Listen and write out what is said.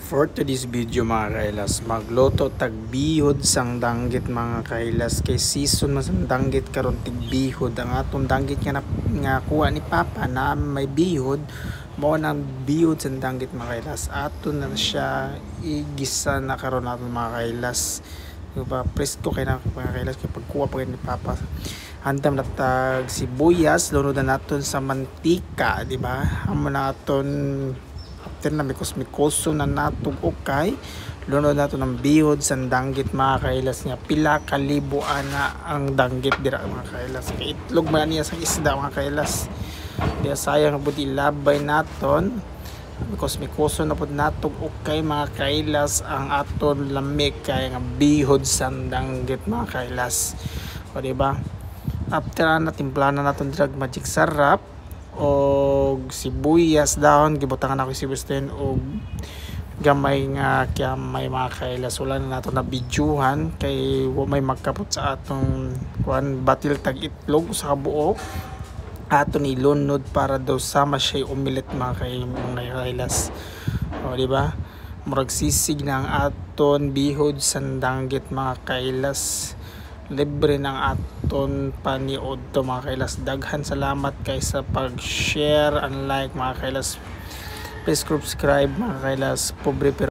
For today's video mga kailas, magluto tagbihod sang danggit mga kailas. Kay season man sang danggit karon tigbihod. Ang atong danggit nga kuha ni Papa na may bihod, mao nang bihod sang danggit mga kailas. Ato na siya igisa na karon naton mga kailas. Diba? Presko kay na mga kailas kay pagkuha pa ni Papa. Handam na tag sibuyas, lunod na naton sa mantika, di ba? Amo na aton after na mikos-mikoso na natong ukay, lunod nato ng bihod sa danggit mga kailas niya. Pila kalibo ana ang danggit dira mga kailas. Kay itlog man niya sa isda mga kailas. Di sayang budi labay naton. Mikos-mikoso na pud natong ukay mga kailas ang aton lamig kay nga bihod sa danggit mga kailas. O di ba? After na timplahan na naton drag magic sarap o sibuyas dahon, gibutangan ako sibuyas din o gamay nga kaya may mga kailas. Wala na nato na bidyuhan kay may magkapot sa atong kuan batil tag itlog sa kabuo aton ilunod para daw sama siya umilit mga kailas. O di ba? Murag sisig na ang aton bihod sa danggit mga kailas. Libre ng aton paniod to mga kailas. Daghan salamat kay sa pag-share and like mga kailas. Please subscribe mga kailas. Pobre pero